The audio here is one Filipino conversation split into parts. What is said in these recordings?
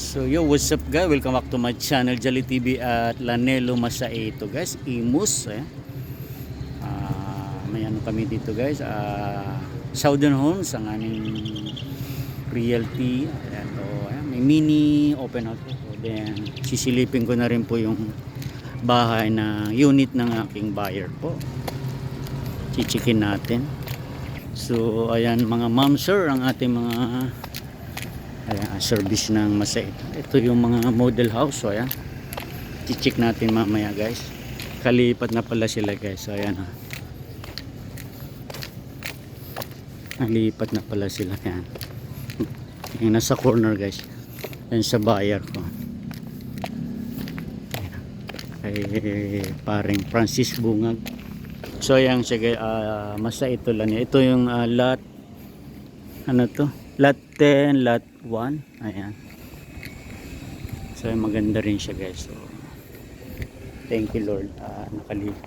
So yo, what's up guys? Welcome back to my channel Jolly TV at Lanelo Masaito guys, Imus may ano kami dito guys, Southern Homes ang aming realty. Ayan, ayan, may mini open house po. Then sisilipin ko na rin po yung bahay na unit ng aking buyer po. Chichikin natin. So ayan mga ma'am sir, ang ating mga service ng Masaito. Ito yung mga model house. So ayan, i-check natin mamaya guys. Kalipat na pala sila guys. So ayan, nalipat na pala sila. Ayan, yung nasa corner guys, yan sa buyer ko. Kay paring Francis Bungag. So ayan, sige, Masaito lang niya. Ito yung lot, ano to, lot 10, lot 1. Ayan. So maganda rin siya guys. So thank you Lord,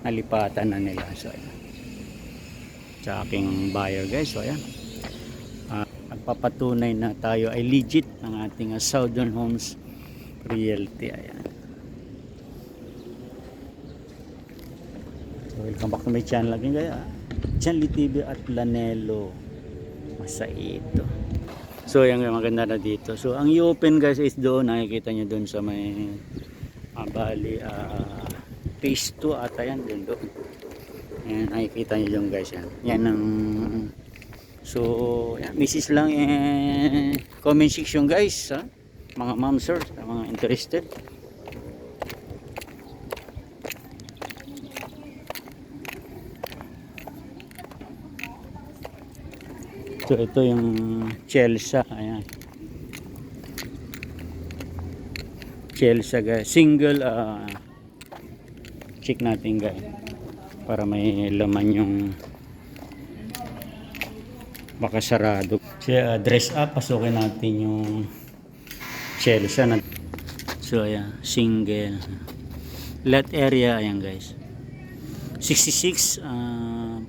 nalipatan na nila. So ayan, sa aking buyer guys. So ayan, nagpapatunay na tayo ay legit ng ating Southern Homes Realty. Ayan. So welcome back to my channel again guys, Jolly TV at Lanelo Masaito. So yan, maganda na dito. So ang i-open guys is doon, nakikita nyo doon sa may bali phase 2 ata yan doon. Yan, nakikita nyo doon guys. Yan ang so yan, misis lang comment section guys, mga ma'am sir, mga interested. So ito yung Chelsea. Ayan, Chelsea guys, single. Check natin guys para may laman yung baka sarado. Kaya dress up, pasukin natin yung Chelsea na. So ayan, single lot area. Ayan guys, 66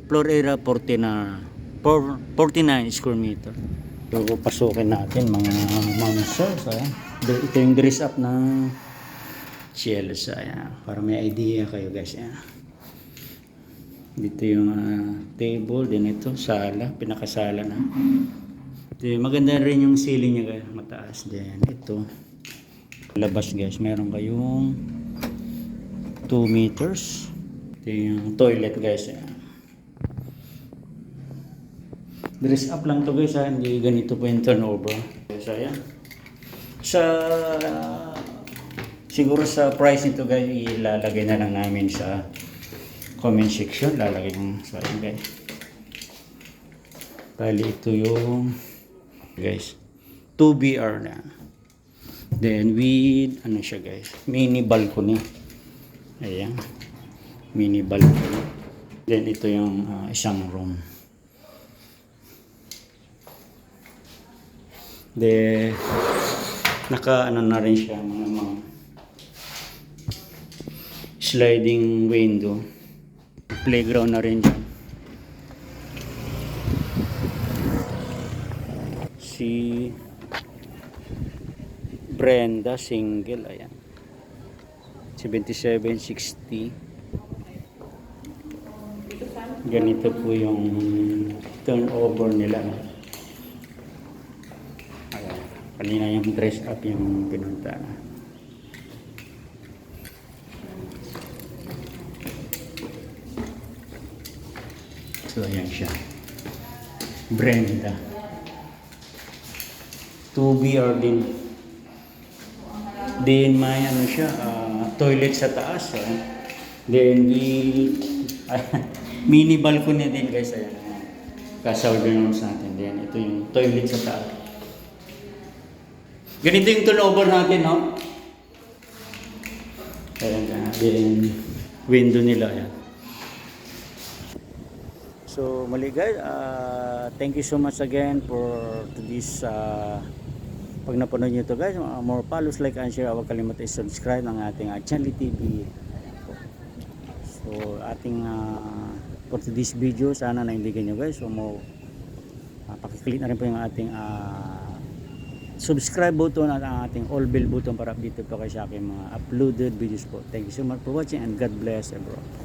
floor area 49 square meter. So pasukin natin mga monsters. Ito yung dress up ng Chelsea. Para may idea kayo guys. Dito yung table, din ito sala, pinakasala na. Ito, maganda rin yung ceiling niya guys, mataas din. Ito labas guys, meron kayong 2 meters. Ito yung toilet guys. Dress up lang to guys, hindi ganito po yung turnover. So ayan, siguro sa price nito guys, ilalagay na lang namin sa comment section. Lalagay ng so ayan guys, bali ito yung guys 2BR na, then with ano siya guys, mini balcony. Ayan, mini balcony. Then ito yung isang room. De naka ano na rin siya, mga sliding window, playground na rin dyan. Si Brenda single. Ayan, 7760. Ganito po yung turnover nila. Kanina yung dress up yung pinunta na. So ayan siya, Brenda 2BR din. Then may ano siya, toilet sa taas. Then mini balcony din guys. Ayan, ka-Southern Homes natin. Then ito yung toilet sa taas. Ganito yung turnover natin, no? Ayan, then window nila. Ayan. So muli guys, thank you so much again for this pag napanood nyo ito guys. More follows, like and share. Huwag kalimutan i-subscribe ng ating Jolly TV. So ating for this video, sana naindigan nyo guys. So pakiclick na rin po yung ating subscribe button at ang ating all bell button para update po kayo sa aking mga uploaded videos po. Thank you so much for watching and God bless everyone.